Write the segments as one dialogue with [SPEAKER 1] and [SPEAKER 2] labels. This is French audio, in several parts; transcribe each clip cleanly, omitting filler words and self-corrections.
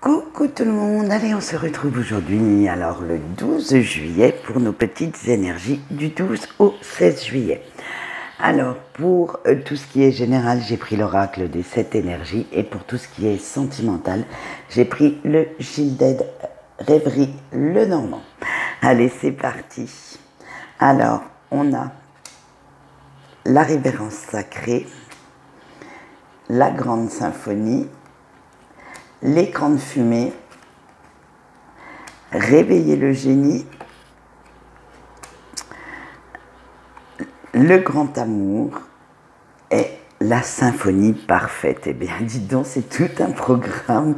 [SPEAKER 1] Coucou tout le monde, allez on se retrouve aujourd'hui, alors le 12 juillet pour nos petites énergies du 12 au 16 juillet. Alors pour tout ce qui est général, j'ai pris l'oracle des 7 énergies et pour tout ce qui est sentimental, j'ai pris le Gilded Rêverie le Normand. Allez c'est parti. Alors on a la révérence sacrée, la grande symphonie, l'écran de fumée, réveiller le génie, le grand amour et la symphonie parfaite. Eh bien, dites donc, c'est tout un programme.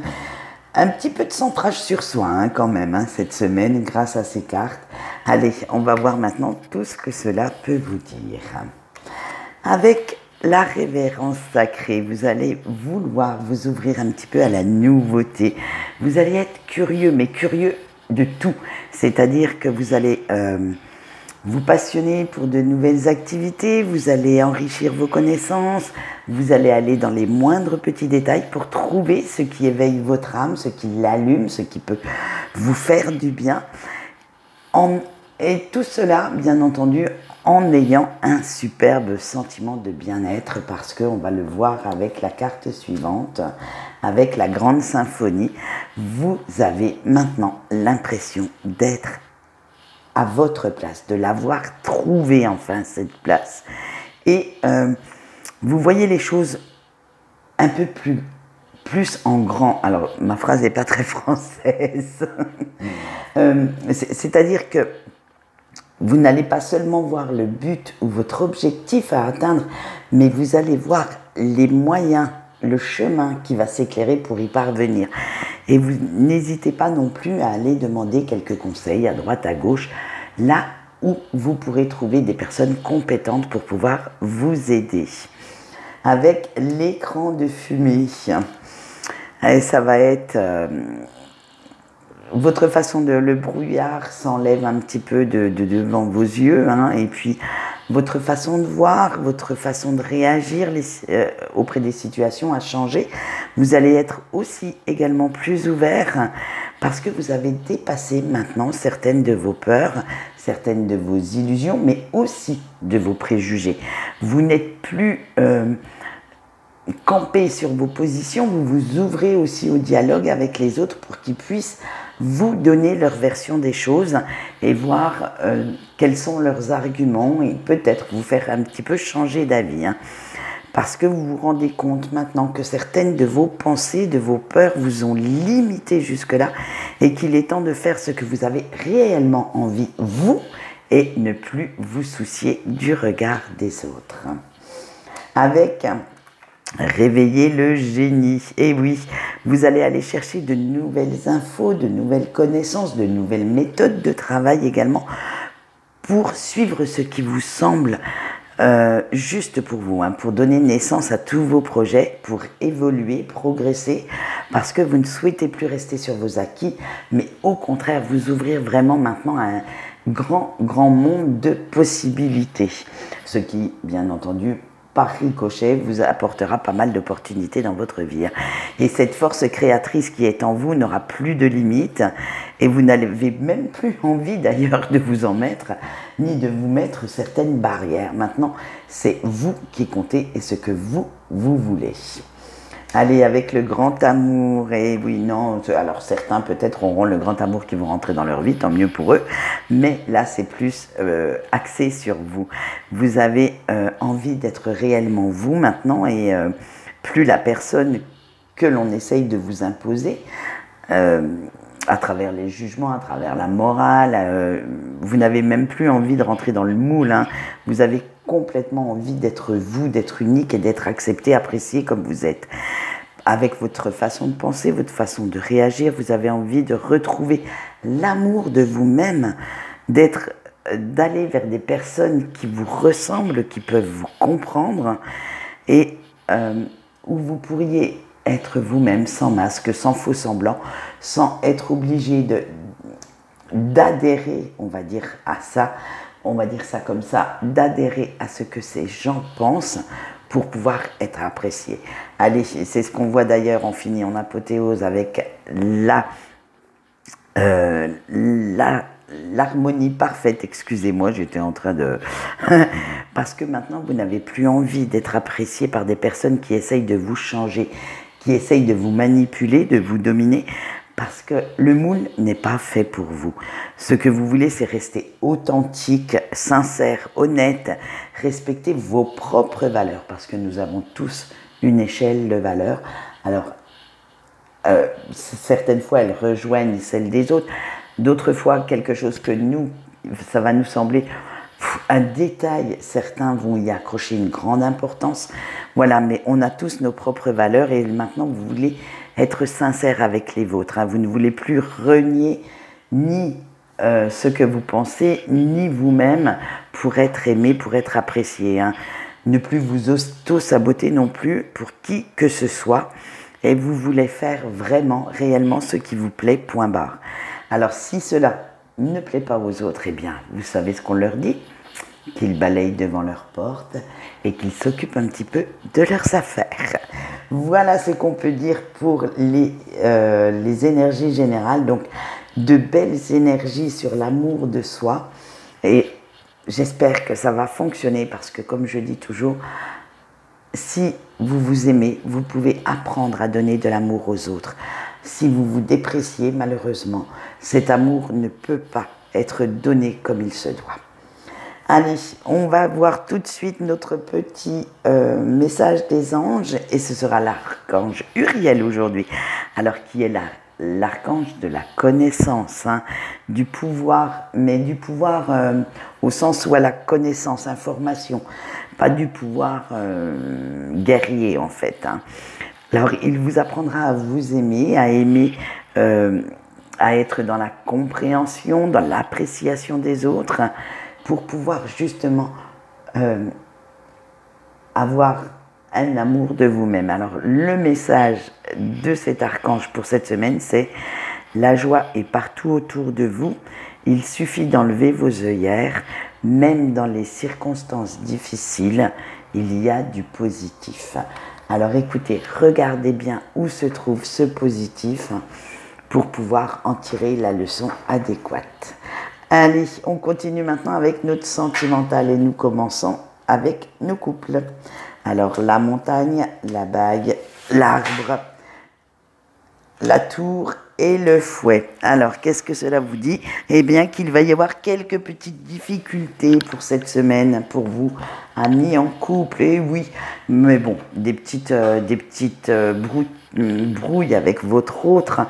[SPEAKER 1] Un petit peu de centrage sur soi quand même, cette semaine, grâce à ces cartes. Allez, on va voir maintenant tout ce que cela peut vous dire. Avec la révérence sacrée, vous allez vouloir vous ouvrir un petit peu à la nouveauté. Vous allez être curieux, mais curieux de tout. C'est-à-dire que vous allez vous passionner pour de nouvelles activités, vous allez enrichir vos connaissances, vous allez aller dans les moindres petits détails pour trouver ce qui éveille votre âme, ce qui l'allume, ce qui peut vous faire du bien. Et tout cela, bien entendu, en ayant un superbe sentiment de bien-être, parce qu'on va le voir avec la carte suivante, avec la grande symphonie. Vous avez maintenant l'impression d'être à votre place, de l'avoir trouvé enfin cette place. Et vous voyez les choses un peu plus en grand. Alors, ma phrase n'est pas très française. C'est-à-dire que vous n'allez pas seulement voir le but ou votre objectif à atteindre, mais vous allez voir les moyens, le chemin qui va s'éclairer pour y parvenir. Et vous n'hésitez pas non plus à aller demander quelques conseils à droite, à gauche, là où vous pourrez trouver des personnes compétentes pour pouvoir vous aider. Avec l'écran de fumée, et ça va être... votre façon de... Le brouillard s'enlève un petit peu de devant vos yeux, et puis votre façon de voir, votre façon de réagir auprès des situations a changé. Vous allez être aussi également plus ouvert parce que vous avez dépassé maintenant certaines de vos peurs, certaines de vos illusions, mais aussi de vos préjugés. Vous n'êtes plus campé sur vos positions, vous vous ouvrez aussi au dialogue avec les autres pour qu'ils puissent vous donner leur version des choses et voir quels sont leurs arguments et peut-être vous faire un petit peu changer d'avis. Parce que vous vous rendez compte maintenant que certaines de vos pensées, de vos peurs vous ont limité jusque-là et qu'il est temps de faire ce que vous avez réellement envie, vous, et ne plus vous soucier du regard des autres. Avec... réveiller le génie. Et oui, vous allez aller chercher de nouvelles infos, de nouvelles connaissances, de nouvelles méthodes de travail également pour suivre ce qui vous semble juste pour vous, pour donner naissance à tous vos projets, pour évoluer, progresser, parce que vous ne souhaitez plus rester sur vos acquis, mais au contraire vous ouvrir vraiment maintenant à un grand monde de possibilités. Ce qui, bien entendu, par ricochet, vous apportera pas mal d'opportunités dans votre vie. Et cette force créatrice qui est en vous n'aura plus de limites et vous n'avez même plus envie d'ailleurs de vous en mettre, ni de vous mettre certaines barrières. Maintenant, c'est vous qui comptez et ce que vous voulez. Allez, avec le grand amour, et oui, non, alors certains peut-être auront le grand amour qui vont rentrer dans leur vie, tant mieux pour eux, mais là c'est plus axé sur vous. Vous avez envie d'être réellement vous maintenant et plus la personne que l'on essaye de vous imposer, à travers les jugements, à travers la morale, vous n'avez même plus envie de rentrer dans le moule, vous avez complètement envie d'être vous, d'être unique et d'être accepté, apprécié comme vous êtes. Avec votre façon de penser, votre façon de réagir, vous avez envie de retrouver l'amour de vous-même, d'aller vers des personnes qui vous ressemblent, qui peuvent vous comprendre et où vous pourriez être vous-même sans masque, sans faux semblant, sans être obligé d'adhérer, on va dire, à ça, on va dire ça comme ça, d'adhérer à ce que ces gens pensent pour pouvoir être apprécié. Allez, c'est ce qu'on voit d'ailleurs, on finit en apothéose avec l'harmonie parfaite. Excusez-moi, j'étais en train de... Parce que maintenant, vous n'avez plus envie d'être apprécié par des personnes qui essayent de vous changer, qui essayent de vous manipuler, de vous dominer, parce que le moule n'est pas fait pour vous. Ce que vous voulez, c'est rester authentique, sincère, honnête, respecter vos propres valeurs, parce que nous avons tous une échelle de valeurs. Alors, certaines fois, elles rejoignent celles des autres. D'autres fois, quelque chose que nous, ça va nous sembler un détail. Certains vont y accrocher une grande importance. Voilà, mais on a tous nos propres valeurs et maintenant, vous voulez être sincère avec les vôtres. Hein. Vous ne voulez plus renier ni ce que vous pensez, ni vous-même pour être aimé, pour être apprécié. Hein. Ne plus vous auto-saboter non plus pour qui que ce soit. Et vous voulez faire vraiment, réellement ce qui vous plaît, point barre. Alors si cela ne plaît pas aux autres, eh bien, vous savez ce qu'on leur dit, qu'ils balayent devant leur porte et qu'ils s'occupent un petit peu de leurs affaires. Voilà ce qu'on peut dire pour les énergies générales. Donc, de belles énergies sur l'amour de soi. Et j'espère que ça va fonctionner parce que, comme je dis toujours, si vous vous aimez, vous pouvez apprendre à donner de l'amour aux autres. Si vous vous dépréciez, malheureusement, cet amour ne peut pas être donné comme il se doit. Allez, on va voir tout de suite notre petit message des anges et ce sera l'archange Uriel aujourd'hui. Alors, qui est l'archange de la connaissance, hein, du pouvoir, mais du pouvoir au sens où à la connaissance, information, pas du pouvoir guerrier en fait. Hein. Alors, il vous apprendra à vous aimer, à être dans la compréhension, dans l'appréciation des autres, pour pouvoir justement avoir un amour de vous-même. Alors, le message de cet archange pour cette semaine, c'est « La joie est partout autour de vous, il suffit d'enlever vos œillères, même dans les circonstances difficiles, il y a du positif. » Alors écoutez, regardez bien où se trouve ce positif pour pouvoir en tirer la leçon adéquate. Allez, on continue maintenant avec notre sentimental et nous commençons avec nos couples. Alors la montagne, la bague, l'arbre, la tour et le fouet. Alors qu'est-ce que cela vous dit? Eh bien qu'il va y avoir quelques petites difficultés pour cette semaine, pour vous, amis en couple. Et oui, mais bon, des petites brouilles avec votre autre,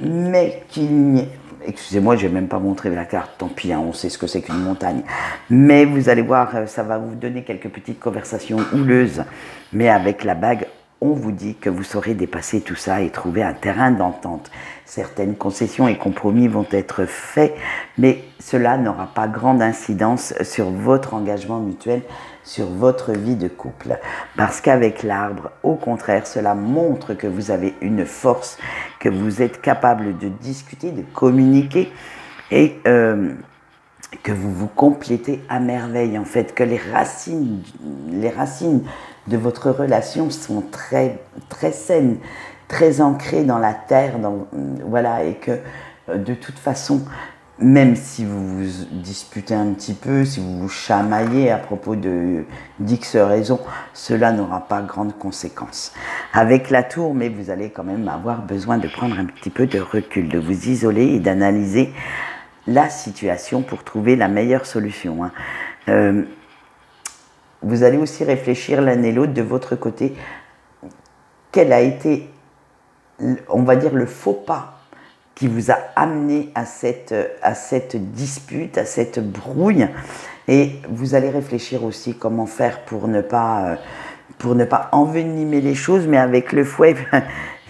[SPEAKER 1] mais qu'il n'y ait... Excusez-moi, je n'ai même pas montré la carte, tant pis, hein, on sait ce que c'est qu'une montagne. Mais vous allez voir, ça va vous donner quelques petites conversations houleuses. Mais avec la bague, on vous dit que vous saurez dépasser tout ça et trouver un terrain d'entente. Certaines concessions et compromis vont être faits, mais cela n'aura pas grande incidence sur votre engagement mutuel, sur votre vie de couple. Parce qu'avec l'arbre, au contraire, cela montre que vous avez une force, que vous êtes capable de discuter, de communiquer et que vous vous complétez à merveille. En fait, que les racines de votre relation sont très, très saines, très ancrées dans la terre, voilà, et que de toute façon, même si vous vous disputez un petit peu, si vous vous chamaillez à propos de d'X raisons, cela n'aura pas grande conséquence. Avec la tour, mais vous allez quand même avoir besoin de prendre un petit peu de recul, de vous isoler et d'analyser la situation pour trouver la meilleure solution. Hein. Vous allez aussi réfléchir l'un et l'autre de votre côté. Quel a été, on va dire, le faux pas qui vous a amené à cette dispute, à cette brouille. Et vous allez réfléchir aussi comment faire pour ne pas envenimer les choses, mais avec le fouet,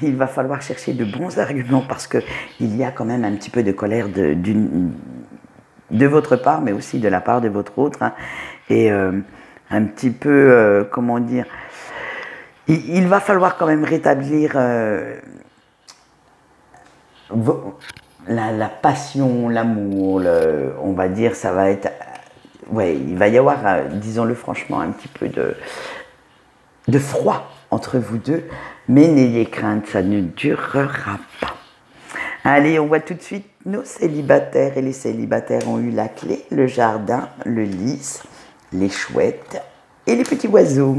[SPEAKER 1] il va falloir chercher de bons arguments parce qu'il y a quand même un petit peu de colère de votre part, mais aussi de la part de votre autre. Hein. Et un petit peu, comment dire, il va falloir quand même rétablir la passion, l'amour, on va dire, ça va être... Ouais, il va y avoir, disons-le franchement, un petit peu de froid entre vous deux, mais n'ayez crainte, ça ne durera pas. Allez, on voit tout de suite nos célibataires, et les célibataires ont eu la clé, le jardin, le lys, les chouettes et les petits oiseaux.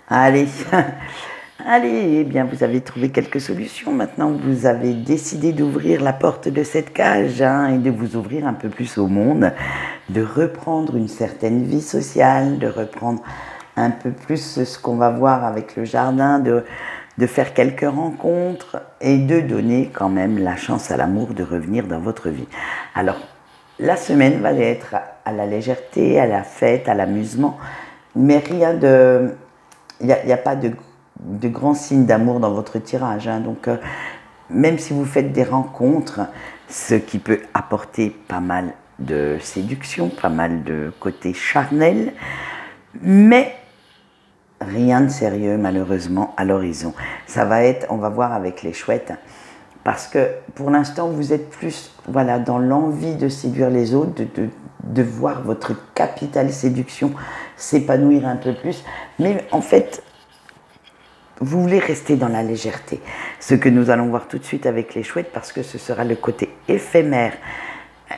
[SPEAKER 1] Allez, allez, eh bien vous avez trouvé quelques solutions. Maintenant, vous avez décidé d'ouvrir la porte de cette cage et de vous ouvrir un peu plus au monde, de reprendre une certaine vie sociale, de reprendre un peu plus ce qu'on va voir avec le jardin, de faire quelques rencontres et de donner quand même la chance à l'amour de revenir dans votre vie. Alors, la semaine va être à la légèreté, à la fête, à l'amusement, mais rien de... Il n'y a pas de grands signes d'amour dans votre tirage. Donc, même si vous faites des rencontres, ce qui peut apporter pas mal de séduction, pas mal de côté charnel, mais rien de sérieux malheureusement à l'horizon. Ça va être, on va voir avec les chouettes, parce que pour l'instant vous êtes plus dans l'envie de séduire les autres, de voir votre capitale séduction s'épanouir un peu plus, mais en fait vous voulez rester dans la légèreté. Ce que nous allons voir tout de suite avec les chouettes, parce que ce sera le côté éphémère,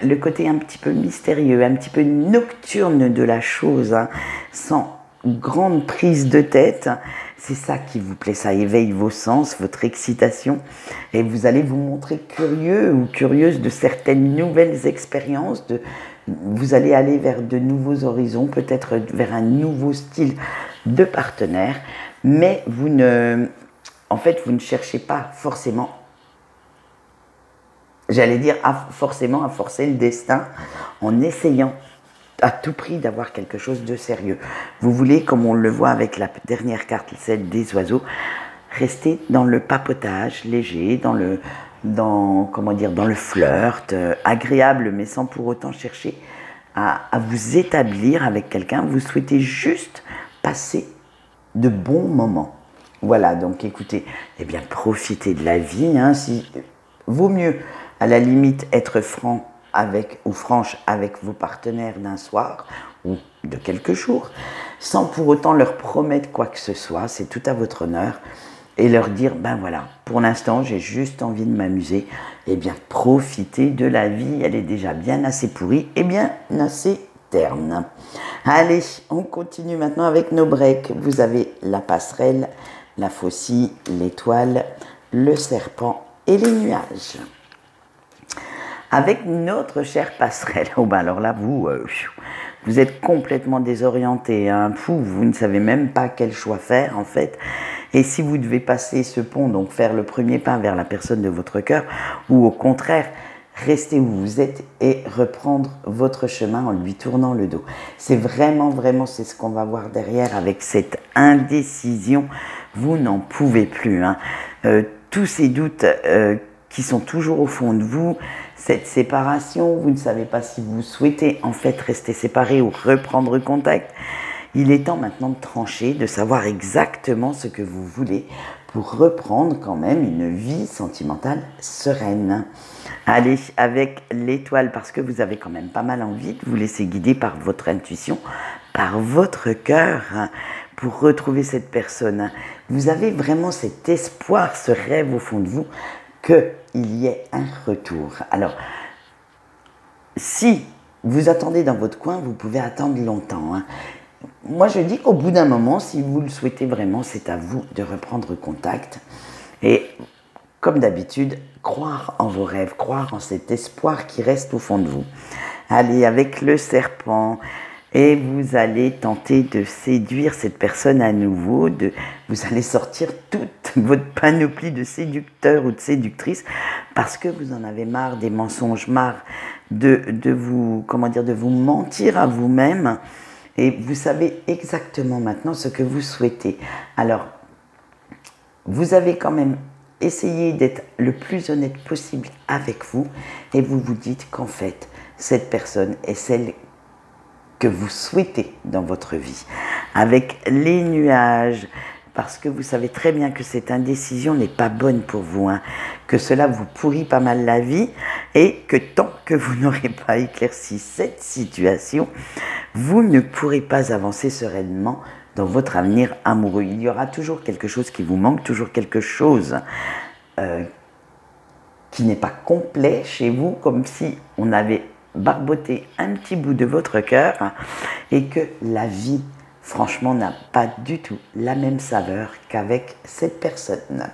[SPEAKER 1] le côté un petit peu mystérieux, un petit peu nocturne de la chose, sans grande prise de tête. C'est ça qui vous plaît, ça éveille vos sens, votre excitation, et vous allez vous montrer curieux ou curieuse de certaines nouvelles expériences, vous allez aller vers de nouveaux horizons, peut-être vers un nouveau style de partenaire, mais vous ne cherchez pas forcément, j'allais dire forcément à forcer le destin en essayant à tout prix d'avoir quelque chose de sérieux. Vous voulez, comme on le voit avec la dernière carte, celle des oiseaux, rester dans le papotage léger, dans le flirt, agréable, mais sans pour autant chercher à vous établir avec quelqu'un. Vous souhaitez juste passer de bons moments. Voilà, donc écoutez, profitez de la vie. Vaut mieux, à la limite, être franc franche avec vos partenaires d'un soir ou de quelques jours, sans pour autant leur promettre quoi que ce soit, c'est tout à votre honneur, et leur dire, pour l'instant j'ai juste envie de m'amuser, profitez de la vie, elle est déjà bien assez pourrie et bien assez terne. Allez, on continue maintenant avec nos breaks. Vous avez la passerelle, la faucille, l'étoile, le serpent et les nuages. Avec notre chère passerelle, alors là, vous êtes complètement désorienté. Vous ne savez même pas quel choix faire, en fait. Et si vous devez passer ce pont, donc faire le premier pas vers la personne de votre cœur, ou au contraire, rester où vous êtes et reprendre votre chemin en lui tournant le dos. C'est vraiment, c'est ce qu'on va voir derrière avec cette indécision. Vous n'en pouvez plus. Tous ces doutes qui sont toujours au fond de vous, cette séparation, vous ne savez pas si vous souhaitez en fait rester séparés ou reprendre contact. Il est temps maintenant de trancher, de savoir exactement ce que vous voulez pour reprendre quand même une vie sentimentale sereine. Allez, avec l'étoile, parce que vous avez quand même pas mal envie de vous laisser guider par votre intuition, par votre cœur, pour retrouver cette personne. Vous avez vraiment cet espoir, ce rêve au fond de vous, qu'il y ait un retour. Alors, si vous attendez dans votre coin, vous pouvez attendre longtemps. Moi, je dis qu'au bout d'un moment, si vous le souhaitez vraiment, c'est à vous de reprendre contact. Et comme d'habitude, croire en vos rêves, croire en cet espoir qui reste au fond de vous. Allez, avec le serpent, et vous allez tenter de séduire cette personne à nouveau. Vous allez sortir toute votre panoplie de séducteurs ou de séductrices parce que vous en avez marre des mensonges, marre de vous mentir à vous-même. Et vous savez exactement maintenant ce que vous souhaitez. Alors, vous avez quand même essayé d'être le plus honnête possible avec vous et vous vous dites qu'en fait, cette personne est celle que vous souhaitez dans votre vie. Avec les nuages, parce que vous savez très bien que cette indécision n'est pas bonne pour vous, que cela vous pourrit pas mal la vie et que tant que vous n'aurez pas éclairci cette situation, vous ne pourrez pas avancer sereinement dans votre avenir amoureux. Il y aura toujours quelque chose qui vous manque, toujours quelque chose qui n'est pas complet chez vous, comme si on avait barboté un petit bout de votre cœur et que la vie, franchement, n'a pas du tout la même saveur qu'avec cette personne.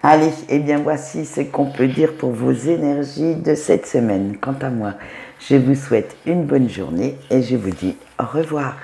[SPEAKER 1] Allez, et bien voici ce qu'on peut dire pour vos énergies de cette semaine. Quant à moi, je vous souhaite une bonne journée et je vous dis au revoir.